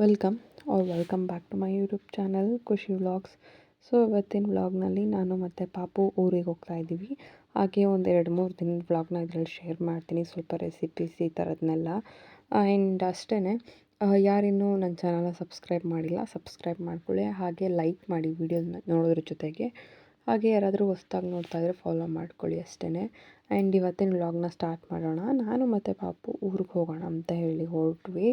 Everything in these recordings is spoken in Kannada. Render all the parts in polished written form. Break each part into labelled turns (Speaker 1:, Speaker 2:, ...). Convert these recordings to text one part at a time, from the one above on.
Speaker 1: Welcome welcome back to my YouTube channel Khushi vlogs. So ಇವತ್ತಿನ ವ್ಲಾಗ್ನಲ್ಲಿ ನಾನು ಮತ್ತು ಪಾಪು ಊರಿಗೆ ಹೋಗ್ತಾ ಇದ್ದೀವಿ. ಹಾಗೆ ಒಂದು 2-3 ದಿನದ ವ್ಲಾಗ್ನ ಇದರಲ್ಲಿ ಶೇರ್ ಮಾಡ್ತೀನಿ, ಸ್ವಲ್ಪ ರೆಸಿಪೀಸ್ ಈ ಥರದನ್ನೆಲ್ಲ. ಆ್ಯಂಡ್ ಅಷ್ಟೇ, ಯಾರಿನ್ನೂ ನನ್ನ ಚಾನಲ್ನ ಸಬ್ಸ್ಕ್ರೈಬ್ ಮಾಡಿಲ್ಲ, ಸಬ್ಸ್ಕ್ರೈಬ್ ಮಾಡ್ಕೊಳ್ಳಿ. ಹಾಗೆ ಲೈಕ್ ಮಾಡಿ ವಿಡಿಯೋನ ನೋಡೋದ್ರ ಜೊತೆಗೆ. ಹಾಗೆ ಯಾರಾದರೂ ಹೊಸ್ದಾಗಿ ನೋಡ್ತಾ ಇದ್ದರೆ ಫಾಲೋ ಮಾಡ್ಕೊಳ್ಳಿ ಅಷ್ಟೇ. ಆ್ಯಂಡ್ ಇವತ್ತಿನ ವ್ಲಾಗ್ನ ಸ್ಟಾರ್ಟ್ ಮಾಡೋಣ. ನಾನು ಮತ್ತು ಪಾಪು ಊರಿಗೆ ಹೋಗೋಣ ಅಂತ ಹೇಳಿ ಹೊರಟ್ವಿ.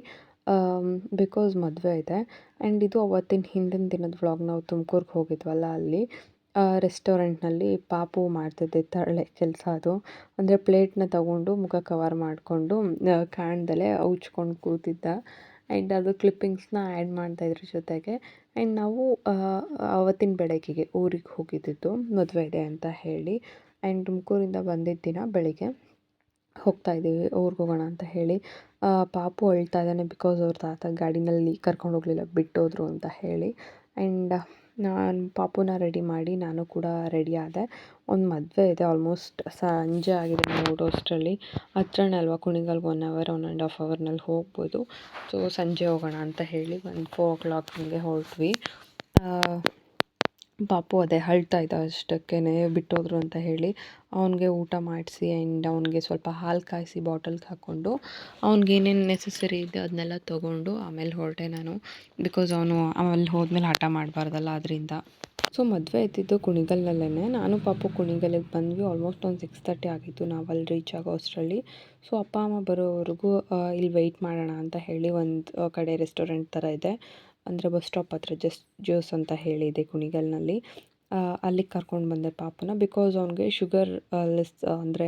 Speaker 1: ಬಿಕಾಸ್ ಮದುವೆ ಇದೆ. ಆ್ಯಂಡ್ ಇದು ಅವತ್ತಿನ ಹಿಂದಿನ ದಿನದ ವ್ಲಾಗ್. ನಾವು ತುಮಕೂರಿಗೆ ಹೋಗಿದ್ವಲ್ಲ, ಅಲ್ಲಿ ರೆಸ್ಟೋರೆಂಟ್ನಲ್ಲಿ ಪಾಪು ಮಾಡ್ತಿದ್ದೆ ತರಲೆ ಕೆಲಸ ಅದು. ಅಂದರೆ ಪ್ಲೇಟ್ನ ತಗೊಂಡು ಮುಖ ಕವರ್ ಮಾಡಿಕೊಂಡು ಕಾಣ್ದಲೇ ಉಜ್ಕೊಂಡು ಕೂತಿದ್ದ. ಆ್ಯಂಡ್ ಅದು ಕ್ಲಿಪ್ಪಿಂಗ್ಸ್ನ ಆ್ಯಡ್ ಮಾಡ್ತಾಯಿದ್ರ ಜೊತೆಗೆ. ಆ್ಯಂಡ್ ನಾವು ಅವತ್ತಿನ ಬೆಳಗ್ಗೆಗೆ ಊರಿಗೆ ಹೋಗಿದ್ದಿದ್ದು, ಮದುವೆ ಇದೆ ಅಂತ ಹೇಳಿ. ಆ್ಯಂಡ್ ತುಮಕೂರಿಂದ ಬಂದಿದ್ದ ದಿನ ಬೆಳಿಗ್ಗೆ ಹೋಗ್ತಾ ಇದ್ದೀವಿ, ಊರಿಗೆ ಹೋಗೋಣ ಅಂತ ಹೇಳಿ. ಪಾಪು ಅಳ್ತಾ ಇದ್ದಾನೆ, ಬಿಕಾಸ್ ಅವ್ರ ತಾತ ಗಾಡಿನಲ್ಲಿ ಕರ್ಕೊಂಡು ಹೋಗಲಿಲ್ಲ, ಬಿಟ್ಟೋದ್ರು ಅಂತ ಹೇಳಿ. ಆ್ಯಂಡ್ ನಾನು ಪಾಪುನ ರೆಡಿ ಮಾಡಿ ನಾನು ಕೂಡ ರೆಡಿ ಆದೆ. ಒಂದು ಮದುವೆ ಇದೆ, ಆಲ್ಮೋಸ್ಟ್ ಸಂಜೆ ಆಗಿದೆ ನೋಡೋಷ್ಟರಲ್ಲಿ. ಹತ್ರನೇ ಅಲ್ವಾ, ಕುಣಿಗಲ್ಗೆ 1 ಅವರ್ 1.5 ಅವರ್ನಲ್ಲಿ ಹೋಗ್ಬೋದು. ಸೊ ಸಂಜೆ ಹೋಗೋಣ ಅಂತ ಹೇಳಿ ಒಂದು 4 o'clock ಹಂಗೆ ಹೊರಟ್ವಿ. ಪಾಪು ಅದೇ ಅಳ್ತಾ ಇದ್ದ, ಅಷ್ಟಕ್ಕೇ ಬಿಟ್ಟೋದ್ರು ಅಂತ ಹೇಳಿ. ಅವನಿಗೆ ಊಟ ಮಾಡಿಸಿ ಆ್ಯಂಡ್ ಅವನಿಗೆ ಸ್ವಲ್ಪ ಹಾಲು ಕಾಯಿಸಿ ಬಾಟಲ್ಗೆ ಹಾಕ್ಕೊಂಡು ಅವ್ನಿಗೆ ಏನೇನು ನೆಸೆಸರಿ ಇದೆ ಅದನ್ನೆಲ್ಲ ತೊಗೊಂಡು ಆಮೇಲೆ ಹೊರಟೆ ನಾನು. ಬಿಕಾಸ್ ಅವನು ಅಲ್ಲಿ ಹೋದ್ಮೇಲೆ ಹಠ ಮಾಡಬಾರ್ದಲ್ಲ, ಅದರಿಂದ. ಸೊ ಮದುವೆ ಇದ್ದಿದ್ದು ಕುಣಿಗಲ್ನಲ್ಲೇ. ನಾನು ಪಾಪು ಕುಣಿಗಲ್ಲಿಗೆ ಬಂದ್ವಿ. ಆಲ್ಮೋಸ್ಟ್ ಒಂದು 6:30 ಆಗಿತ್ತು ನಾವು ಅಲ್ಲಿ ರೀಚ್ ಆಗೋ ಅಷ್ಟರಲ್ಲಿ. ಸೊ ಅಪ್ಪ ಅಮ್ಮ ಬರೋವರೆಗೂ ಇಲ್ಲಿ ವೆಯ್ಟ್ ಮಾಡೋಣ ಅಂತ ಹೇಳಿ ಒಂದು ಕಡೆ ರೆಸ್ಟೋರೆಂಟ್ ಥರ ಇದೆ, ಅಂದರೆ ಬಸ್ ಸ್ಟಾಪ್ ಹತ್ರ ಜ್ಯೂಸ್ ಅಂತ ಹೇಳಿದೆ ಕುಣಿಗಲ್ನಲ್ಲಿ. ಅಲ್ಲಿಗೆ ಕರ್ಕೊಂಡು ಬಂದೆ ಪಾಪುನ. ಬಿಕಾಸ್ ಅವ್ನಿಗೆ ಶುಗರ್ ಅಂದರೆ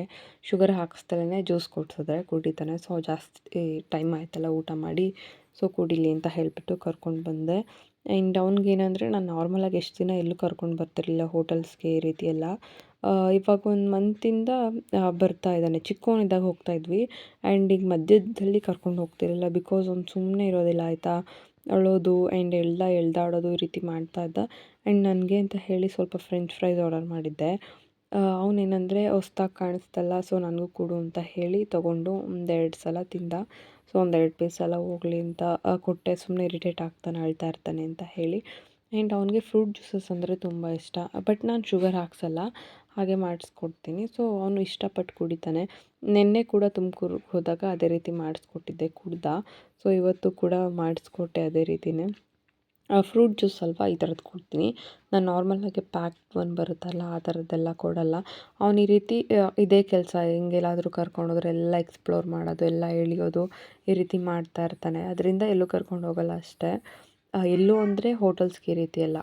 Speaker 1: ಶುಗರ್ ಹಾಕಿಸ್ದಲೇ ಜ್ಯೂಸ್ ಕೊಡ್ಸಿದ್ರೆ ಕುಡಿತಾನೆ. ಸೊ ಜಾಸ್ತಿ ಟೈಮ್ ಆಯ್ತಲ್ಲ ಊಟ ಮಾಡಿ, ಸೊ ಕುಡೀಲಿ ಅಂತ ಹೇಳಿಬಿಟ್ಟು ಕರ್ಕೊಂಡು ಬಂದೆ. ಆ್ಯಂಡ್ ಅವ್ನಿಗೇನಂದರೆ, ನಾನು ನಾರ್ಮಲಾಗಿ ಎಷ್ಟು ದಿನ ಎಲ್ಲೂ ಕರ್ಕೊಂಡು ಬರ್ತಿರಲಿಲ್ಲ ಹೋಟೆಲ್ಸ್ಗೆ ಈ ರೀತಿ ಎಲ್ಲ. ಇವಾಗ 1 ಮಂತಿಂದ ಬರ್ತಾ ಇದ್ದಾನೆ. ಚಿಕ್ಕವನಿದ್ದಾಗ ಹೋಗ್ತಾಯಿದ್ವಿ. ಆ್ಯಂಡ್ ಈಗ ಮಧ್ಯದಲ್ಲಿ ಕರ್ಕೊಂಡು ಹೋಗ್ತಿರಲಿಲ್ಲ, ಬಿಕಾಸ್ ಅವ್ನು ಸುಮ್ಮನೆ ಇರೋದಿಲ್ಲ ಆಯಿತಾ. ಅಳೋದು ಆ್ಯಂಡ್ ಎಳ್ದಾಡೋದು ಈ ರೀತಿ ಮಾಡ್ತಾ ಇದ್ದ. ಆ್ಯಂಡ್ ನನಗೆ ಅಂತ ಹೇಳಿ ಸ್ವಲ್ಪ ಫ್ರೆಂಚ್ ಫ್ರೈಸ್ ಆರ್ಡರ್ ಮಾಡಿದ್ದೆ. ಅವನೇನಂದರೆ ಹೊಸ್ದಾಗಿ ಕಾಣಿಸ್ತಲ್ಲ, ಸೊ ನನಗೂ ಕೊಡು ಅಂತ ಹೇಳಿ ತೊಗೊಂಡು 1-2 ಸಲ ತಿಂದ. ಸೊ 1-2 ಪೀಸೆಲ್ಲ ಹೋಗಲಿ ಅಂತ ಕೊಟ್ಟೆ. ಸುಮ್ಮನೆ ಇರಿಟೇಟ್ ಆಗ್ತಾನೆ, ಅಳ್ತಾ ಇರ್ತಾನೆ ಅಂತ ಹೇಳಿ. ಆ್ಯಂಡ್ ಅವನಿಗೆ ಫ್ರೂಟ್ ಜ್ಯೂಸಸ್ ಅಂದರೆ ತುಂಬ ಇಷ್ಟ. ಬಟ್ ನಾನು ಶುಗರ್ ಹಾಕ್ಸಲ್ಲ, ಹಾಗೆ ಮಾಡಿಸ್ಕೊಡ್ತೀನಿ. ಸೊ ಅವನು ಇಷ್ಟಪಟ್ಟು ಕುಡಿತಾನೆ. ನಿನ್ನೆ ಕೂಡ ತುಮಕೂರಿಗೆ ಹೋದಾಗ ಅದೇ ರೀತಿ ಮಾಡಿಸ್ಕೊಟ್ಟಿದ್ದೆ, ಕುಡ್ದ. ಸೊ ಇವತ್ತು ಕೂಡ ಮಾಡಿಸ್ಕೊಟ್ಟೆ ಅದೇ ರೀತಿಯೇ. ಫ್ರೂಟ್ ಜ್ಯೂಸ್ ಅಲ್ವಾ, ಈ ಥರದ್ದು ಕೊಡ್ತೀನಿ. ನಾನು ನಾರ್ಮಲಾಗಿ ಪ್ಯಾಕ್ಡ್ ಒಂದು ಬರುತ್ತಲ್ಲ, ಆ ಥರದ್ದೆಲ್ಲ ಕೊಡಲ್ಲ. ಅವ್ನು ಈ ರೀತಿ ಇದೇ ಕೆಲಸ, ಹೆಂಗೆಲ್ಲಾದರೂ ಕರ್ಕೊಂಡೋದ್ರೆ ಎಲ್ಲ ಎಕ್ಸ್ಪ್ಲೋರ್ ಮಾಡೋದು, ಎಲ್ಲ ಎಳಿಯೋದು ಈ ರೀತಿ ಮಾಡ್ತಾ ಇರ್ತಾನೆ. ಅದರಿಂದ ಎಲ್ಲೂ ಕರ್ಕೊಂಡು ಹೋಗಲ್ಲ ಅಷ್ಟೇ. ಎಲ್ಲೂ ಅಂದರೆ ಹೋಟೆಲ್ಸ್ಗೆ ಈ ರೀತಿ ಎಲ್ಲ.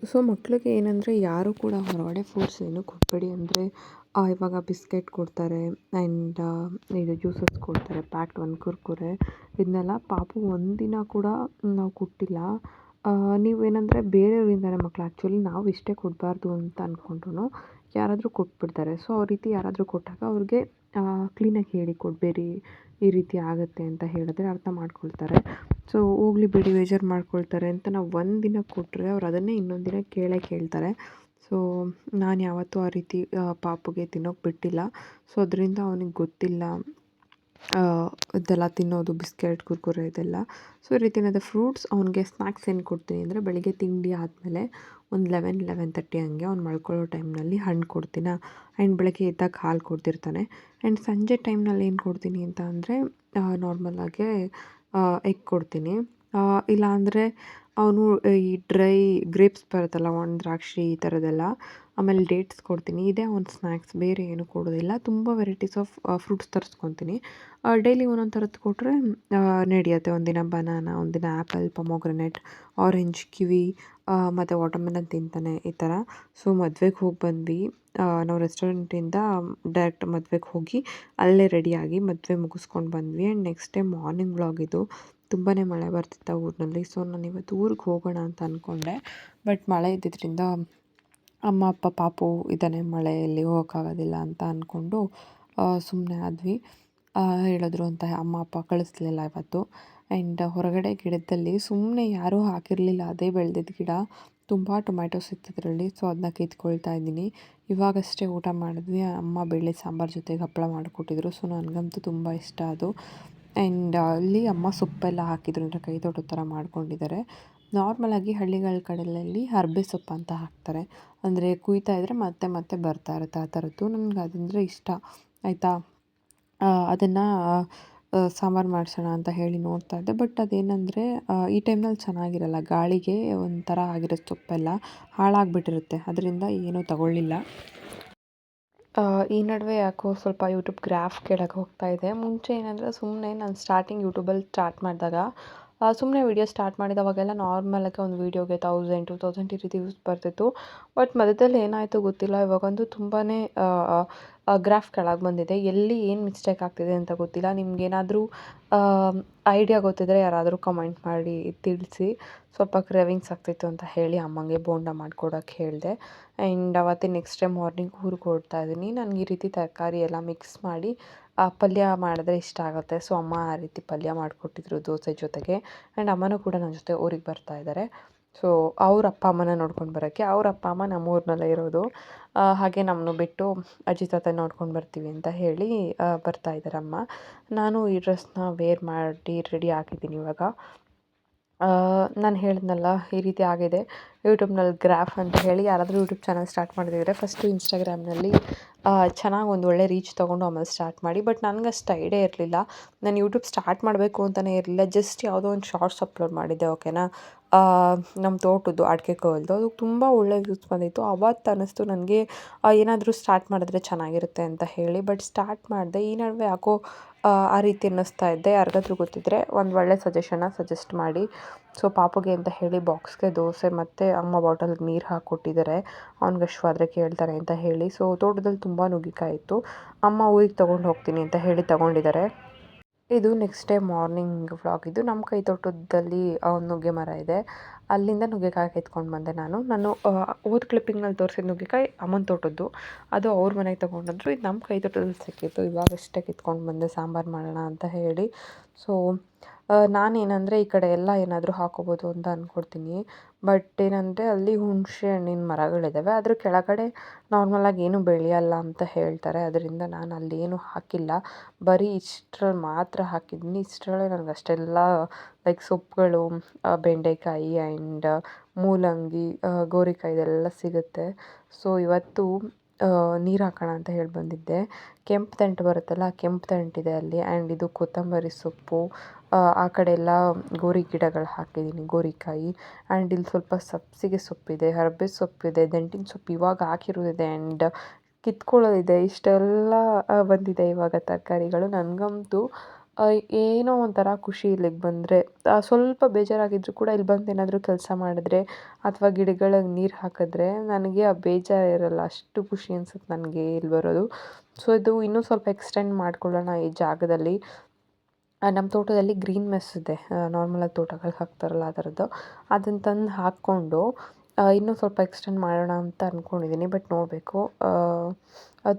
Speaker 1: ಸೊ ಮಕ್ಕಳಿಗೆ ಏನಂದರೆ, ಯಾರೂ ಕೂಡ ಹೊರಗಡೆ ಫುಡ್ಸ್ ಏನೂ ಕೊಡಬೇಡಿ. ಅಂದರೆ ಇವಾಗ ಬಿಸ್ಕೆಟ್ ಕೊಡ್ತಾರೆ ಆ್ಯಂಡ್ ಇದು ಜ್ಯೂಸಸ್ ಕೊಡ್ತಾರೆ, ಪ್ಯಾಕ್ಡ್ ಒಂದು ಕುರ್ಕುರೆ, ಇದನ್ನೆಲ್ಲ ಪಾಪು ಒಂದಿನ ಕೂಡ ನಾವು ಕೊಟ್ಟಿಲ್ಲ. ನೀವೇನಂದರೆ ಬೇರೆಯವರಿಂದಾನೆ ಮಕ್ಕಳು, ಆ್ಯಕ್ಚುಲಿ ನಾವು ಇಷ್ಟೇ ಕೊಡಬಾರ್ದು ಅಂತ ಅಂದ್ಕೊಂಡ್ರು ಯಾರಾದರೂ ಕೊಟ್ಬಿಡ್ತಾರೆ. ಸೊ ಆ ರೀತಿ ಯಾರಾದರೂ ಕೊಟ್ಟಾಗ ಅವ್ರಿಗೆ ಕ್ಲೀನಾಗಿ ಹೇಳಿ ಕೊಡಬೇಡಿ, ಈ ರೀತಿ ಆಗುತ್ತೆ ಅಂತ ಹೇಳಿದ್ರೆ ಅರ್ಥ ಮಾಡ್ಕೊಳ್ತಾರೆ. ಸೊ ಹೋಗ್ಲಿ ಬಿಡಿ, ಬೇಜಾರು ಮಾಡ್ಕೊಳ್ತಾರೆ ಅಂತ ನಾವು ಒಂದಿನ ಕೊಟ್ಟರೆ ಅವ್ರು ಅದನ್ನೇ ಇನ್ನೊಂದು ದಿನ ಕೇಳ್ತಾರೆ. ಸೊ ನಾನು ಯಾವತ್ತೂ ಆ ರೀತಿ ಪಾಪುಗೆ ತಿನ್ನೋಕೆ ಬಿಟ್ಟಿಲ್ಲ. ಸೊ ಅದರಿಂದ ಅವನಿಗೆ ಗೊತ್ತಿಲ್ಲ ಇದೆಲ್ಲ ತಿನ್ನೋದು, ಬಿಸ್ಕೆಟ್ ಕುರ್ಕುರೆ ಇದೆಲ್ಲ. ಸೊ ಈ ರೀತಿ ಏನಾದರೂ ಫ್ರೂಟ್ಸ್, ಅವ್ನಿಗೆ ಸ್ನ್ಯಾಕ್ಸ್ ಏನು ಕೊಡ್ತೀನಿ ಅಂದರೆ, ಬೆಳಿಗ್ಗೆ ತಿಂಡಿ ಆದಮೇಲೆ ಒಂದು 11-11:30 ಹಂಗೆ ಅವ್ನು ಮಲ್ಕೊಳ್ಳೋ ಟೈಮ್ನಲ್ಲಿ ಹಣ್ಣು ಕೊಡ್ತೀನ. ಆ್ಯಂಡ್ ಬೆಳಗ್ಗೆ ಎದ್ದಾಗ ಹಾಲು ಕೊಡ್ತಿರ್ತಾನೆ. ಆ್ಯಂಡ್ ಸಂಜೆ ಟೈಮ್ನಲ್ಲಿ ಏನು ಕೊಡ್ತೀನಿ ಅಂತ ಅಂದರೆ, ನಾರ್ಮಲಾಗೆ ಎಗ್ ಕೊಡ್ತೀನಿ. ಇಲ್ಲಾಂದರೆ ಅವನು ಈ ಡ್ರೈ ಗ್ರೇಪ್ಸ್ ಬರುತ್ತಲ್ಲ, ಒಣ ದ್ರಾಕ್ಷಿ ಈ ಥರದ್ದೆಲ್ಲ, ಆಮೇಲೆ ಡೇಟ್ಸ್ ಕೊಡ್ತೀನಿ. ಇದೇ ಅವ್ನ ಸ್ನ್ಯಾಕ್ಸ್, ಬೇರೆ ಏನೂ ಕೊಡೋದಿಲ್ಲ. ತುಂಬ ವೆರೈಟೀಸ್ ಆಫ್ ಫ್ರೂಟ್ಸ್ ತರಿಸ್ಕೊತೀನಿ. ಡೈಲಿ ಒಂದೊಂದು ಥರದ್ದು ಕೊಟ್ಟರೆ ನಡೆಯುತ್ತೆ. ಒಂದಿನ ಬನಾನಾ, ಒಂದಿನ ಆ್ಯಪಲ್, ಪೊಮೊಗ್ರನೇಟ್, ಆರೆಂಜ್, ಕಿವಿ ಮತ್ತು ವಾಟರ್ಮೆಲನ್ ತಿಂತಾನೆ, ಈ ಥರ. ಸೊ ಮದುವೆಗೆ ಹೋಗಿ ಬಂದ್ವಿ. ನಾವು ರೆಸ್ಟೋರೆಂಟಿಂದ ಡೈರೆಕ್ಟ್ ಮದುವೆಗೆ ಹೋಗಿ ಅಲ್ಲೇ ರೆಡಿಯಾಗಿ ಮದುವೆ ಮುಗಿಸ್ಕೊಂಡು ಬಂದ್ವಿ. And next day morning vlog ಇದು. ತುಂಬಾ ಮಳೆ ಬರ್ತಿತ್ತು ಊರಿನಲ್ಲಿ. ಸೊ ನಾನು ಇವತ್ತು ಊರಿಗೆ ಹೋಗೋಣ ಅಂತ ಅಂದ್ಕೊಂಡೆ. ಬಟ್ ಮಳೆ ಇದ್ದಿದ್ದರಿಂದ ಅಮ್ಮ ಅಪ್ಪ ಪಾಪು ಇದ್ದಾನೆ, ಮಳೆಯಲ್ಲಿ ಹೋಗೋಕ್ಕಾಗೋದಿಲ್ಲ ಅಂತ ಅಂದ್ಕೊಂಡು ಸುಮ್ಮನೆ ಆದ್ವಿ. ಹೇಳಿದ್ರು ಅಂತ ಅಮ್ಮ ಅಪ್ಪ ಕಳಿಸ್ಲಿಲ್ಲ ಇವತ್ತು. ಆ್ಯಂಡ್ ಹೊರಗಡೆ ಗಿಡದಲ್ಲಿ ಸುಮ್ಮನೆ ಯಾರೂ ಹಾಕಿರಲಿಲ್ಲ, ಅದೇ ಬೆಳೆದಿದ್ದ ಗಿಡ. ತುಂಬ ಟೊಮ್ಯಾಟೋಸ್ ಇತ್ತದ್ರಲ್ಲಿ. ಸೊ ಅದನ್ನ ಕಿತ್ಕೊಳ್ತಾ ಇದ್ದೀನಿ. ಇವಾಗಷ್ಟೇ ಊಟ ಮಾಡಿದ್ವಿ. ಅಮ್ಮ ಬೇಳೆ ಸಾಂಬಾರು ಜೊತೆಗೆ ಹಪ್ಪಳ ಮಾಡಿಕೊಟ್ಟಿದ್ರು. ಸೊ ನನಗಂತೂ ತುಂಬ ಇಷ್ಟ ಅದು. ಆ್ಯಂಡ್ ಅಲ್ಲಿ ಅಮ್ಮ ಸೊಪ್ಪೆಲ್ಲ ಹಾಕಿದ್ರು, ಅಂದರೆ ಕೈ ತೋಟದ ಥರ ಮಾಡ್ಕೊಂಡಿದ್ದಾರೆ. ನಾರ್ಮಲಾಗಿ ಹಳ್ಳಿಗಳ ಕಡೆಯಲ್ಲಿ ಹರ್ಬೆ ಸೊಪ್ಪು ಅಂತ ಹಾಕ್ತಾರೆ, ಅಂದರೆ ಕುಯ್ತಾ ಇದ್ದರೆ ಮತ್ತೆ ಮತ್ತೆ ಬರ್ತಾ ಇರುತ್ತೆ ಆ ಥರದ್ದು. ನನಗೆ ಅದಂದರೆ ಇಷ್ಟ ಆಯಿತಾ. ಅದನ್ನು ಸಾಂಬಾರು ಮಾಡಿಸೋಣ ಅಂತ ಹೇಳಿ ನೋಡ್ತಾ ಇದ್ದೆ. ಬಟ್ ಅದೇನಂದರೆ ಈ ಟೈಮ್ನಲ್ಲಿ ಚೆನ್ನಾಗಿರಲ್ಲ, ಗಾಳಿಗೆ ಒಂಥರ ಆಗಿರುತ್ತೆ, ಸೊಪ್ಪೆಲ್ಲ ಹಾಳಾಗಿಬಿಟ್ಟಿರುತ್ತೆ. ಅದರಿಂದ ಏನೂ ತಗೊಳ್ಳಿಲ್ಲ. ಈ ನಡುವೆ ಯಾಕೋ ಸ್ವಲ್ಪ ಯೂಟ್ಯೂಬ್ ಗ್ರಾಫ್ ಕೇಳಕ್ಕೆ ಹೋಗ್ತಾ ಇದೆ. ಮುಂಚೆ ಏನಂದರೆ ಸುಮ್ಮನೆ ನಾನು ಸ್ಟಾರ್ಟಿಂಗ್ ಯೂಟ್ಯೂಬಲ್ಲಿ ಸ್ಟಾರ್ಟ್ ಮಾಡಿದಾಗ ಸುಮ್ಮನೆ ವೀಡಿಯೋ ಸ್ಟಾರ್ಟ್ ಮಾಡಿದವಾಗೆಲ್ಲ ನಾರ್ಮಲಾಗಿ ಒಂದು ವೀಡಿಯೋಗೆ 1000-2000 ಈ ರೀತಿ ವ್ಯೂಸ್ ಬರ್ತಿತ್ತು. ಬಟ್ ಮಧ್ಯದಲ್ಲಿ ಏನಾಯಿತು ಗೊತ್ತಿಲ್ಲ, ಇವಾಗಂತೂ ತುಂಬಾ ಗ್ರಾಫ್ ಕೆಳಗೆ ಬಂದಿದೆ. ಎಲ್ಲಿ ಏನು ಮಿಸ್ಟೇಕ್ ಆಗ್ತಿದೆ ಅಂತ ಗೊತ್ತಿಲ್ಲ. ನಿಮ್ಗೇನಾದರೂ ಐಡಿಯಾ ಗೊತ್ತಿದ್ದರೆ ಯಾರಾದರೂ ಕಮೆಂಟ್ ಮಾಡಿ ತಿಳಿಸಿ. ಸ್ವಲ್ಪ ಕ್ರೇವಿಂಗ್ಸ್ ಆಗ್ತಿತ್ತು ಅಂತ ಹೇಳಿ ಅಮ್ಮಂಗೆ ಬೋಂಡ ಮಾಡ್ಕೊಡೋಕ್ಕೆ ಹೇಳಿದೆ. ಆ್ಯಂಡ್ ಅವತ್ತಿನ ನೆಕ್ಸ್ಟ್ ಡೇ ಮಾರ್ನಿಂಗ್ ಊರಿಗೆ ಹೊರಡ್ತಾ ಇದ್ದೀನಿ. ನನಗೆ ಈ ರೀತಿ ತರಕಾರಿ ಎಲ್ಲ ಮಿಕ್ಸ್ ಮಾಡಿ ಪಲ್ಯ ಮಾಡಿದ್ರೆ ಇಷ್ಟ ಆಗುತ್ತೆ. ಸೊ ಅಮ್ಮ ಆ ರೀತಿ ಪಲ್ಯ ಮಾಡಿಕೊಟ್ಟಿದ್ರು ದೋಸೆ ಜೊತೆಗೆ. ಆ್ಯಂಡ್ ಅಮ್ಮನೂ ಕೂಡ ನನ್ನ ಜೊತೆ ಊರಿಗೆ ಬರ್ತಾ ಇದ್ದಾರೆ. ಸೊ ಅವ್ರ ಅಪ್ಪ ಅಮ್ಮನ ನೋಡ್ಕೊಂಡು ಬರೋಕ್ಕೆ. ಅವ್ರ ಅಪ್ಪ ಅಮ್ಮ ನಮ್ಮೂರಿನಲ್ಲೇ ಇರೋದು. ಹಾಗೆ ನಮ್ಮನ್ನು ಬಿಟ್ಟು ಅಜ್ಜಿ ತಾತ ನೋಡ್ಕೊಂಡು ಬರ್ತೀವಿ ಅಂತ ಹೇಳಿ ಬರ್ತಾ ಇದ್ದಾರೆ ಅಮ್ಮ. ನಾನು ಈ ಡ್ರೆಸ್ನ ವೇರ್ ಮಾಡಿ ರೆಡಿ ಆಗಿದ್ದೀನಿ ಇವಾಗ. ನಾನು ಹೇಳಿದ್ನಲ್ಲ ಈ ರೀತಿ ಆಗಿದೆ. ಯೂಟ್ಯೂಬ್ನಲ್ಲಿ ಗ್ರಾಫ್ ಅಂತ ಹೇಳಿ ಯಾರಾದರೂ ಯೂಟ್ಯೂಬ್ ಚಾನಲ್ ಸ್ಟಾರ್ಟ್ ಮಾಡಿದ್ರೆ ಫಸ್ಟು ಇನ್ಸ್ಟಾಗ್ರಾಮ್ನಲ್ಲಿ ಚೆನ್ನಾಗಿ ಒಂದು ಒಳ್ಳೆ ರೀಚ್ ತೊಗೊಂಡು ಆಮೇಲೆ ಸ್ಟಾರ್ಟ್ ಮಾಡಿ. ಬಟ್ ನನಗೆ ಅಷ್ಟು ಐಡಿಯಾ ಇರಲಿಲ್ಲ. ನಾನು ಯೂಟ್ಯೂಬ್ ಸ್ಟಾರ್ಟ್ ಮಾಡಬೇಕು ಅಂತಲೇ ಇರಲಿಲ್ಲ. ಜಸ್ಟ್ ಯಾವುದೋ ಒಂದು ಶಾರ್ಟ್ಸ್ ಅಪ್ಲೋಡ್ ಮಾಡಿದ್ದೆ, ಓಕೆನಾ. ನಮ್ಮ ತೋಟದ್ದು ಅಡಿಕೆ ಕೋಲ್ದು ಅದು ತುಂಬ ಒಳ್ಳೆ ವ್ಯೂಸ್ ಬಂದಿತ್ತು. ಅವತ್ತು ಅನ್ನಿಸ್ತು ನನಗೆ ಏನಾದರೂ ಸ್ಟಾರ್ಟ್ ಮಾಡಿದ್ರೆ ಚೆನ್ನಾಗಿರುತ್ತೆ ಅಂತ ಹೇಳಿ. ಬಟ್ ಸ್ಟಾರ್ಟ್ ಮಾಡಿದೆ. ಈ ನಡುವೆ ಯಾಕೋ ಆ ರೀತಿ ಅನ್ನಿಸ್ತಾ ಇದ್ದೆ. ಯಾರಿಗಾದ್ರೂ ಗೊತ್ತಿದ್ದರೆ ಒಂದು ಒಳ್ಳೆ ಸಜೆಸ್ಟ್ ಮಾಡಿ. ಸೊ ಪಾಪುಗೆ ಅಂತ ಹೇಳಿ ಬಾಕ್ಸ್ಗೆ ದೋಸೆ ಮತ್ತು ಅಮ್ಮ ಬಾಟಲ್ಗೆ ನೀರು ಹಾಕ್ಕೊಟ್ಟಿದ್ದಾರೆ, ಅವ್ನಿಗೆ ಹಶ್ವಾದ್ರೆ ಕೇಳ್ತಾನೆ ಅಂತ ಹೇಳಿ. ಸೊ ತೋಟದಲ್ಲಿ ತುಂಬ ನುಗ್ಗೆಕಾಯಿ ಇತ್ತು. ಅಮ್ಮ ಊರಿಗೆ ತೊಗೊಂಡು ಹೋಗ್ತೀನಿ ಅಂತ ಹೇಳಿ ತಗೊಂಡಿದ್ದಾರೆ. ಇದು ನೆಕ್ಸ್ಟ್ ಡೇ ಮಾರ್ನಿಂಗ್ ವ್ಲಾಗ್. ಇದು ನಮ್ಮ ಕೈ ತೋಟದಲ್ಲಿ ಒಂದು ನುಗ್ಗೆ ಮರ ಇದೆ, ಅಲ್ಲಿಂದ ನುಗ್ಗೆಕಾಯಿ ಕಿತ್ಕೊಂಡು ಬಂದೆ ನಾನು. ಹೋದ ಕ್ಲಿಪ್ಪಿಂಗ್ನಲ್ಲಿ ತೋರಿಸಿದ ನುಗ್ಗೆಕಾಯಿ ಅಮ್ಮನ ತೋಟದ್ದು, ಅದು ಅವ್ರ ಮನೆಗೆ ತೊಗೊಂಡಂದ್ರು. ಇದು ನಮ್ಮ ಕೈ ತೋಟದಲ್ಲಿ ಸಿಕ್ಕಿತ್ತು, ಇವಾಗಷ್ಟೇ ಕಿತ್ಕೊಂಡು ಬಂದೆ ಸಾಂಬಾರು ಮಾಡೋಣ ಅಂತ ಹೇಳಿ. ಸೊ ನಾನೇನಂದರೆ ಈ ಕಡೆ ಎಲ್ಲ ಏನಾದರೂ ಹಾಕೋಬೋದು ಅಂತ ಅಂದ್ಕೊಳ್ತೀನಿ. ಬಟ್ ಏನಂದರೆ ಅಲ್ಲಿ ಹುಣಸೆ ಹಣ್ಣಿನ ಮರಗಳಿದ್ದಾವೆ, ಅದ್ರ ಕೆಳಗಡೆ ನಾರ್ಮಲಾಗಿ ಏನೂ ಬೆಳೆಯಲ್ಲ ಅಂತ ಹೇಳ್ತಾರೆ. ಅದರಿಂದ ನಾನು ಅಲ್ಲೇನೂ ಹಾಕಿಲ್ಲ, ಬರೀ ಇಷ್ಟರಲ್ಲಿ ಮಾತ್ರ ಹಾಕಿದ್ದೀನಿ. ಇಷ್ಟರಲ್ಲೇ ನನಗೆ ಅಷ್ಟೆಲ್ಲ ಲೈಕ್ ಸೊಪ್ಪುಗಳು, ಬೆಂಡೆಕಾಯಿ ಆ್ಯಂಡ್ ಮೂಲಂಗಿ, ಗೋರಿಕಾಯಿ ಇದೆಲ್ಲ ಸಿಗುತ್ತೆ. ಸೊ ಇವತ್ತು ನೀರು ಹಾಕೋಣ ಅಂತ ಹೇಳಿ ಬಂದಿದ್ದೆ. ಕೆಂಪು ತಂಟು ಬರುತ್ತಲ್ಲ, ಕೆಂಪು ತಂಟಿದೆ ಅಲ್ಲಿ. ಆ್ಯಂಡ್ ಇದು ಕೊತ್ತಂಬರಿ ಸೊಪ್ಪು, ಆ ಕಡೆ ಎಲ್ಲ ಗೋರಿ ಗಿಡಗಳು ಹಾಕಿದ್ದೀನಿ, ಗೋರಿಕಾಯಿ. ಆ್ಯಂಡ್ ಇಲ್ಲಿ ಸ್ವಲ್ಪ ಸಬ್ಬಸಿಗೆ ಸೊಪ್ಪಿದೆ, ಹರಬೆ ಸೊಪ್ಪಿದೆ, ದಂಟಿನ ಸೊಪ್ಪು ಇವಾಗ ಹಾಕಿರೋದಿದೆ, ಆ್ಯಂಡ್ ಕಿತ್ಕೊಳ್ಳೋದಿದೆ. ಇಷ್ಟೆಲ್ಲ ಬಂದಿದೆ ಇವಾಗ ತರಕಾರಿಗಳು. ನನಗಂತೂ ಏನೋ ಒಂಥರ ಖುಷಿ ಇಲ್ಲಿಗೆ ಬಂದರೆ. ಸ್ವಲ್ಪ ಬೇಜಾರಾಗಿದ್ದರೂ ಕೂಡ ಇಲ್ಲಿ ಬಂದು ಏನಾದರೂ ಕೆಲಸ ಮಾಡಿದ್ರೆ ಅಥವಾ ಗಿಡಗಳಿಗೆ ನೀರು ಹಾಕಿದ್ರೆ ನನಗೆ ಆ ಬೇಜಾರು ಇರಲ್ಲ. ಅಷ್ಟು ಖುಷಿ ಅನ್ಸುತ್ತೆ ನನಗೆ ಇಲ್ಲಿ ಬರೋದು. ಸೊ ಇದು ಇನ್ನೂ ಸ್ವಲ್ಪ ಎಕ್ಸ್ಟೆಂಡ್ ಮಾಡ್ಕೊಳ್ಳೋಣ ಈ ಜಾಗದಲ್ಲಿ. ನಮ್ಮ ತೋಟದಲ್ಲಿ ಗ್ರೀನ್ ಮೆಸ್ ಇದೆ, ನಾರ್ಮಲಾಗಿ ತೋಟಗಳಿಗೆ ಹಾಕ್ತಾರಲ್ಲ ಆ ಥರದ್ದು. ಅದನ್ನು ತಂದು ಹಾಕ್ಕೊಂಡು ಇನ್ನೂ ಸ್ವಲ್ಪ ಎಕ್ಸ್ಟೆಂಡ್ ಮಾಡೋಣ ಅಂತ ಅಂದ್ಕೊಂಡಿದ್ದೀನಿ. ಬಟ್ ನೋಡಬೇಕು.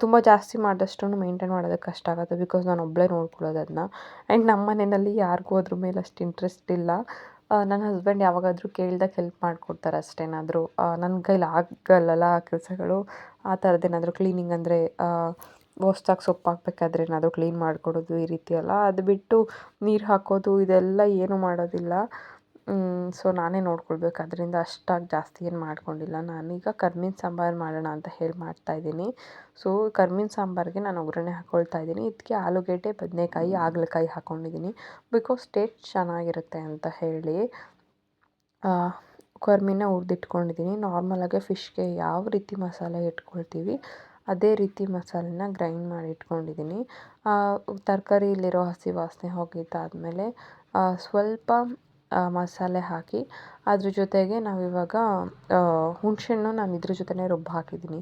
Speaker 1: ತುಂಬ ಜಾಸ್ತಿ ಮಾಡಿದಷ್ಟು ಮೇಂಟೈನ್ ಮಾಡೋದಕ್ಕೆ ಕಷ್ಟ ಆಗುತ್ತೆ, ಬಿಕಾಸ್ ನಾನು ಒಬ್ಬಳೇ ನೋಡ್ಕೊಳ್ಳೋದು ಅದನ್ನ. ಆ್ಯಂಡ್ ನಮ್ಮ ಮನೆಯಲ್ಲಿ ಯಾರಿಗೂ ಅದ್ರ ಮೇಲೆ ಅಷ್ಟು ಇಂಟ್ರೆಸ್ಟ್ ಇಲ್ಲ. ನನ್ನ ಹಸ್ಬೆಂಡ್ ಯಾವಾಗಾದರೂ ಕೇಳಿದಾಗ ಹೆಲ್ಪ್ ಮಾಡಿಕೊಡ್ತಾರೆ ಅಷ್ಟೇನಾದರೂ. ನನ್ನ ಕೈಲಿ ಆಗಲ್ಲಲ್ಲ ಆ ಕೆಲಸಗಳು. ಆ ಥರದ್ದೇನಾದರೂ ಕ್ಲೀನಿಂಗ್ ಅಂದರೆ ಹೊಸ್ದಾಗಿ ಸೊಪ್ಪು ಹಾಕ್ಬೇಕಾದ್ರೆ ಏನಾದರೂ ಕ್ಲೀನ್ ಮಾಡಿಕೊಡೋದು ಈ ರೀತಿ ಎಲ್ಲ. ಅದು ಬಿಟ್ಟು ನೀರು ಹಾಕೋದು ಇದೆಲ್ಲ ಏನೂ ಮಾಡೋದಿಲ್ಲ. ಸೊ ನಾನೇ ನೋಡ್ಕೊಳ್ಬೇಕು. ಅದರಿಂದ ಅಷ್ಟಾಗಿ ಜಾಸ್ತಿ ಏನು ಮಾಡ್ಕೊಂಡಿಲ್ಲ. ನಾನೀಗ ಕರ್ಮೀನ್ ಸಾಂಬಾರು ಮಾಡೋಣ ಅಂತ ಹೇಳಿ ಮಾಡ್ತಾಯಿದ್ದೀನಿ. ಸೊ ಕರ್ಮೀನ್ ಸಾಂಬಾರಿಗೆ ನಾನು ಒಗ್ಗರಣೆ ಹಾಕ್ಕೊಳ್ತಾ ಇದ್ದೀನಿ. ಇದಕ್ಕೆ ಆಲೂಗೆಡ್ಡೆ, ಬದನೆಕಾಯಿ, ಹಾಗಲಕಾಯಿ ಹಾಕ್ಕೊಂಡಿದ್ದೀನಿ, ಬಿಕಾಸ್ ಟೇಸ್ಟ್ ಚೆನ್ನಾಗಿರುತ್ತೆ ಅಂತ ಹೇಳಿ ಕರ್ಮೀನ ಹುರಿದಿಟ್ಕೊಂಡಿದ್ದೀನಿ. ನಾರ್ಮಲಾಗೆ ಫಿಶ್ಗೆ ಯಾವ ರೀತಿ ಮಸಾಲೆ ಇಟ್ಕೊಳ್ತೀವಿ ಅದೇ ರೀತಿ ಮಸಾಲೆನ ಗ್ರೈಂಡ್ ಮಾಡಿ ಇಟ್ಕೊಂಡಿದ್ದೀನಿ. ತರಕಾರಿಯಲ್ಲಿರೋ ಹಸಿ ವಾಸನೆ ಹೋಗಿದ್ದಾದಮೇಲೆ ಸ್ವಲ್ಪ ಮಸಾಲೆ ಹಾಕಿ ಅದ್ರ ಜೊತೆಗೆ ನಾವಿವಾಗ ಹುಣಸೆಹಣ್ಣು ನಾನು ಇದ್ರ ಜೊತೆನೇ ರುಬ್ಬಿ ಹಾಕಿದ್ದೀನಿ.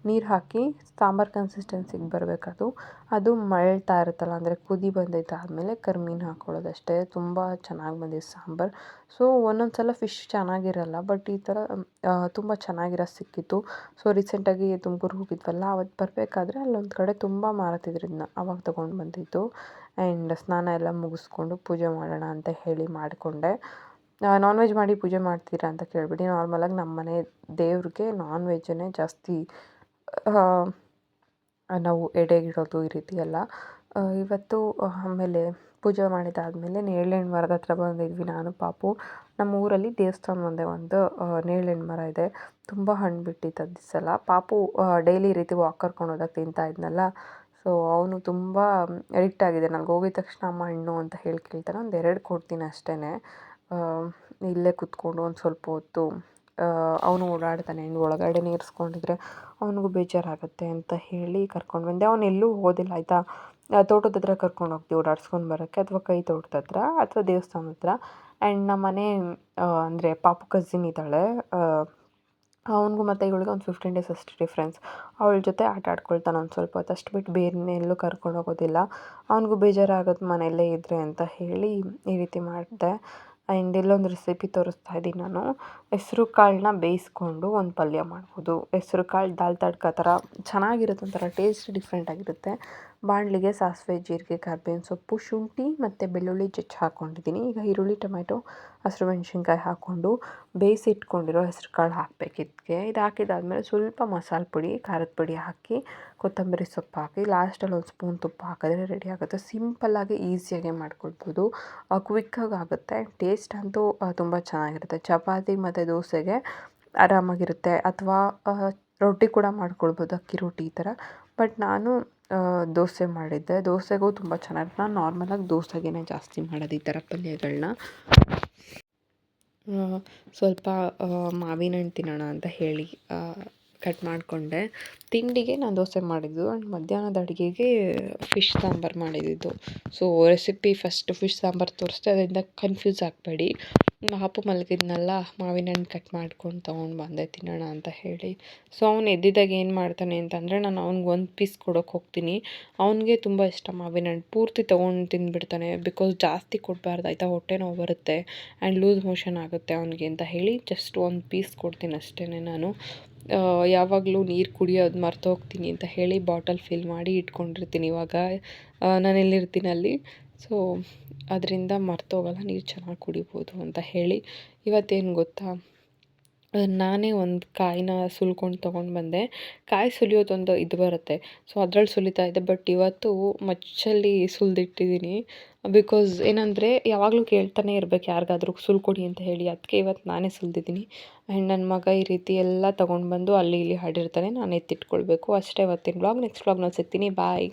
Speaker 1: ನೀರು ಹಾಕಿ ಸಾಂಬಾರು ಕನ್ಸಿಸ್ಟೆನ್ಸಿಗೆ ಬರಬೇಕದು. ಅದು ಮಳ್ತಾ ಇರುತ್ತಲ್ಲ, ಅಂದರೆ ಕುದಿ ಬಂದಿದ್ದಾದಮೇಲೆ ಕರ್ಮೀನು ಹಾಕ್ಕೊಳ್ಳೋದಷ್ಟೇ. ತುಂಬ ಚೆನ್ನಾಗಿ ಬಂದಿದೆ ಸಾಂಬಾರು. ಸೊ ಒಂದೊಂದು ಸಲ ಫಿಶ್ ಚೆನ್ನಾಗಿರಲ್ಲ, ಬಟ್ ಈ ಥರ ತುಂಬ ಚೆನ್ನಾಗಿರೋದು ಸಿಕ್ಕಿತ್ತು. ಸೊ ರೀಸೆಂಟಾಗಿ ತುಮಕೂರಿಗೆ ಹೋಗಿದ್ವಲ್ಲ, ಅವತ್ತು ಬರಬೇಕಾದ್ರೆ ಅಲ್ಲೊಂದು ಕಡೆ ತುಂಬ ಮಾರ್ತಿದ್ರು ಇದನ್ನ, ಆವಾಗ ತೊಗೊಂಡು ಬಂದಿದ್ದು. ಆ್ಯಂಡ್ ಸ್ನಾನ ಎಲ್ಲ ಮುಗಿಸ್ಕೊಂಡು ಪೂಜೆ ಮಾಡೋಣ ಅಂತ ಹೇಳಿ ಮಾಡಿಕೊಂಡೆ. ನಾನ್ ವೆಜ್ ಮಾಡಿ ಪೂಜೆ ಮಾಡ್ತೀರಾ ಅಂತ ಕೇಳಿಬಿಡಿ. ನಾರ್ಮಲಾಗಿ ನಮ್ಮ ಮನೆ ದೇವ್ರಿಗೆ ನಾನ್ ವೆಜ್ಜನ್ನೇ ಜಾಸ್ತಿ ನಾವು ಎಡೆಗಿಡೋದು ಈ ರೀತಿ ಎಲ್ಲ. ಇವತ್ತು ಆಮೇಲೆ ಪೂಜೆ ಮಾಡಿದ್ದಾದಮೇಲೆ ನೇರಳೆಹಣ್ಣು ಮರದ ಹತ್ರ ಬಂದಿದ್ವಿ ನಾನು ಪಾಪು. ನಮ್ಮ ಊರಲ್ಲಿ ದೇವಸ್ಥಾನ ಮುಂದೆ ಒಂದು ನೇರಳೆಹಣ್ಣು ಮರ ಇದೆ. ತುಂಬ ಹಣ್ಣು ಬಿಟ್ಟಿತ್ತು ಅದು ಸಲ. ಪಾಪು ಡೈಲಿ ಈ ರೀತಿ ವಾಕ್ ಕರ್ಕೊಂಡು ಹೋದಾಗ ತಿಂತಾ ಇದ್ನಲ್ಲ, ಸೊ ಅವನು ತುಂಬ ಅಡಿಕ್ಟ್ ಆಗಿದೆ. ನನಗೆ ಹೋಗಿದ ತಕ್ಷಣ ಅಮ್ಮ ಹಣ್ಣು ಅಂತ ಹೇಳಿ ಕೇಳ್ತಾನೆ. ಒಂದು 2 ಕೊಡ್ತೀನಿ ಅಷ್ಟೇ. ಇಲ್ಲೇ ಕೂತ್ಕೊಂಡು ಒಂದು ಸ್ವಲ್ಪ ಹೊತ್ತು ಅವನು ಓಡಾಡ್ತಾನೆ. ಇನ್ನು ಒಳಗಡೆನೇ ಇರಿಸ್ಕೊಂಡಿದ್ರೆ ಅವನಿಗೂ ಬೇಜಾರಾಗುತ್ತೆ ಅಂತ ಹೇಳಿ ಕರ್ಕೊಂಡು ಬಂದೆ. ಅವನು ಎಲ್ಲೂ ಹೋಗೋದಿಲ್ಲ ಆಯಿತಾ. ತೋಟದ ಹತ್ರ ಕರ್ಕೊಂಡು ಹೋಗ್ತೀವಿ ಓಡಾಡ್ಸ್ಕೊಂಡು ಬರೋಕ್ಕೆ, ಅಥವಾ ಕೈ ತೋಟದ ಹತ್ರ ಅಥವಾ ದೇವಸ್ಥಾನದ ಹತ್ರ. ಆ್ಯಂಡ್ ನಮ್ಮನೆ ಅಂದರೆ ಪಾಪು ಕಸಿನ್ ಇದ್ದಾಳೆ, ಅವನಿಗೂ ಮತ್ತು ಇವಳಿಗೆ ಒಂದು 15 ಡೇಸ್ ಅಷ್ಟು ಡಿಫ್ರೆನ್ಸ್. ಅವಳ ಜೊತೆ ಆಟ ಆಡ್ಕೊಳ್ತಾನೆ ಒಂದು ಸ್ವಲ್ಪ ಹೊತ್ತು, ಅಷ್ಟು ಬಿಟ್ಟು ಬೇರೆ ಎಲ್ಲೂ ಕರ್ಕೊಂಡು ಹೋಗೋದಿಲ್ಲ. ಅವನಿಗೂ ಬೇಜಾರಾಗುತ್ತೆ ಮನೆಯಲ್ಲೇ ಇದ್ದರೆ ಅಂತ ಹೇಳಿ ಈ ರೀತಿ ಮಾಡಿದೆ. ಆ್ಯಂಡ್ ಇಲ್ಲೊಂದು ರೆಸಿಪಿ ತೋರಿಸ್ತಾ ಇದ್ದೀನಿ ನಾನು. ಹೆಸ್ರು ಕಾಳನ್ನ ಬೇಯಿಸ್ಕೊಂಡು ಒಂದು ಪಲ್ಯ ಮಾಡ್ಬೋದು. ಹೆಸ್ರು ಕಾಳು ದಾಲ್ ತಡ್ಕ ಥರ ಚೆನ್ನಾಗಿರುತ್ತೆ, ಒಂಥರ ಟೇಸ್ಟ್ ಡಿಫ್ರೆಂಟಾಗಿರುತ್ತೆ. ಬಾಣಲಿಗೆ ಸಾಸಿವೆ, ಜೀರಿಗೆ, ಕರ್ಬೇವಿನ ಸೊಪ್ಪು, ಶುಂಠಿ ಮತ್ತು ಬೆಳ್ಳುಳ್ಳಿ ಜಜ್ಜಿ ಹಾಕ್ಕೊಂಡಿದ್ದೀನಿ. ಈಗ ಈರುಳ್ಳಿ, ಟೊಮೆಟೊ, ಹಸಿರು ಮೆಣಸಿನ್ಕಾಯಿ ಹಾಕ್ಕೊಂಡು ಬೇಯಿಸಿ ಇಟ್ಕೊಂಡಿರೋ ಹೆಸ್ರು ಕಾಳು ಹಾಕಬೇಕು ಇದಕ್ಕೆ. ಇದು ಹಾಕಿದಾದ್ಮೇಲೆ ಸ್ವಲ್ಪ ಮಸಾಲೆ ಪುಡಿ, ಖಾರದ ಪುಡಿ ಹಾಕಿ, ಕೊತ್ತಂಬರಿ ಸೊಪ್ಪು ಹಾಕಿ, ಲಾಸ್ಟಲ್ಲಿ ಒಂದು ಸ್ಪೂನ್ ತುಪ್ಪ ಹಾಕಿದ್ರೆ ರೆಡಿ ಆಗುತ್ತೆ. ಸಿಂಪಲ್ಲಾಗಿ ಈಸಿಯಾಗೆ ಮಾಡ್ಕೊಳ್ಬೋದು, ಕ್ವಿಕ್ಕಾಗಿ ಆಗುತ್ತೆ. ಟೇಸ್ಟ್ ಅಂತೂ ತುಂಬ ಚೆನ್ನಾಗಿರುತ್ತೆ. ಚಪಾತಿ ಮತ್ತು ದೋಸೆಗೆ ಆರಾಮಾಗಿರುತ್ತೆ, ಅಥವಾ ರೊಟ್ಟಿ ಕೂಡ ಮಾಡ್ಕೊಳ್ಬೋದು, ಅಕ್ಕಿ ರೊಟ್ಟಿ ಈ ಥರ. ಬಟ್ ನಾನು ದೋಸೆ ಮಾಡಿದ್ದೆ. ದೋಸೆಗೂ ತುಂಬ ಚೆನ್ನಾಗಿರುತ್ತೆ. ನಾನು ನಾರ್ಮಲಾಗಿ ದೋಸೆಗೇ ಜಾಸ್ತಿ ಮಾಡೋದು ಈ ಥರ ಪಲ್ಯಗಳನ್ನ. ಸ್ವಲ್ಪ ಮಾವಿನ ಹಣ್ಣು ತಿನ್ನೋಣ ಅಂತ ಹೇಳಿ ಕಟ್ ಮಾಡಿಕೊಂಡೆ. ತಿಂಡಿಗೆ ನಾನು ದೋಸೆ ಮಾಡಿದ್ದು. ಆ್ಯಂಡ್ ಮಧ್ಯಾಹ್ನದ ಅಡುಗೆಗೆ ಫಿಶ್ ಸಾಂಬಾರು ಮಾಡಿದ್ದು. So recipe first fish sambar ತೋರಿಸ್ದೆ, ಅದರಿಂದ ಕನ್ಫ್ಯೂಸ್ ಆಗಬೇಡಿ. ಪಾಪು ಮಲಗಿದ್ನಲ್ಲ, ಮಾವಿನ ಹಣ್ಣು ಕಟ್ ಮಾಡ್ಕೊಂಡು ತೊಗೊಂಡು ಬಂದೆ ತಿನ್ನೋಣ ಅಂತ ಹೇಳಿ. ಸೊ ಅವ್ನು ಎದ್ದಿದ್ದಾಗ ಏನು ಮಾಡ್ತಾನೆ ಅಂತಂದರೆ, ನಾನು ಅವ್ನಿಗೆ ಒಂದು ಪೀಸ್ ಕೊಡೋಕೆ ಹೋಗ್ತೀನಿ. ಅವನಿಗೆ ತುಂಬ ಇಷ್ಟ ಮಾವಿನ ಹಣ್ಣು, ಪೂರ್ತಿ ತೊಗೊಂಡು ತಿಂದುಬಿಡ್ತಾನೆ. ಬಿಕಾಸ್ ಜಾಸ್ತಿ ಕೊಡಬಾರ್ದು ಆಯಿತಾ, ಹೊಟ್ಟೆ ನೋವು ಬರುತ್ತೆ ಆ್ಯಂಡ್ ಲೂಸ್ ಮೋಷನ್ ಆಗುತ್ತೆ ಅವನಿಗೆ ಅಂತ ಹೇಳಿ ಜಸ್ಟ್ ಒಂದು ಪೀಸ್ ಕೊಡ್ತೀನಿ ಅಷ್ಟೇ. ನಾನು ಯಾವಾಗಲೂ ನೀರು ಕುಡಿಯೋದು ಮರ್ತೋಗ್ತೀನಿ ಅಂತ ಹೇಳಿ ಬಾಟಲ್ ಫಿಲ್ ಮಾಡಿ ಇಟ್ಕೊಂಡಿರ್ತೀನಿ. ಇವಾಗ ನಾನು ಎಲ್ಲಿರ್ತೀನಿ ಅಲ್ಲಿ, ಸೊ ಅದರಿಂದ ಮರ್ತೋಗಲ್ಲ, ನೀರು ಚೆನ್ನಾಗಿ ಕುಡಿಬೋದು ಅಂತ ಹೇಳಿ. ಇವತ್ತೇನು ಗೊತ್ತಾ, ನಾನೇ ಒಂದು ಕಾಯಿನ ಸುಲ್ಕೊಂಡು ತೊಗೊಂಡು ಬಂದೆ. ಕಾಯಿ ಸುಲಿಯೋದೊಂದು ಇದು ಬರುತ್ತೆ, ಸೊ ಅದ್ರಲ್ಲಿ ಸುಲಿತಾ ಇದ್ದೆ. ಬಟ್ ಇವತ್ತು ಮಚ್ಚಲ್ಲಿ ಸುಲಿದಿಟ್ಟಿದ್ದೀನಿ. ಬಿಕಾಸ್ ಏನಂದರೆ ಯಾವಾಗಲೂ ಕೇಳ್ತಾನೆ ಇರಬೇಕು ಯಾರಿಗಾದ್ರೂ ಸುಲ್ಕೊಡಿ ಅಂತ ಹೇಳಿ. ಅದಕ್ಕೆ ಇವತ್ತು ನಾನೇ ಸುಲಿದಿದ್ದೀನಿ. ಆ್ಯಂಡ್ ನನ್ನ ಮಗ ಈ ರೀತಿ ಎಲ್ಲ ತೊಗೊಂಡು ಬಂದು ಅಲ್ಲಿ ಇಲ್ಲಿ ಹಾಡಿರ್ತಾನೆ, ನಾನು ಎತ್ತಿಟ್ಕೊಳ್ಬೇಕು ಅಷ್ಟೇ ಇವತ್ತಿನ ವ್ಲಾಗ್. ನೆಕ್ಸ್ಟ್ ವ್ಲಾಗ್ನಲ್ಲಿ ಸಿಗ್ತೀನಿ. ಬಾಯ್.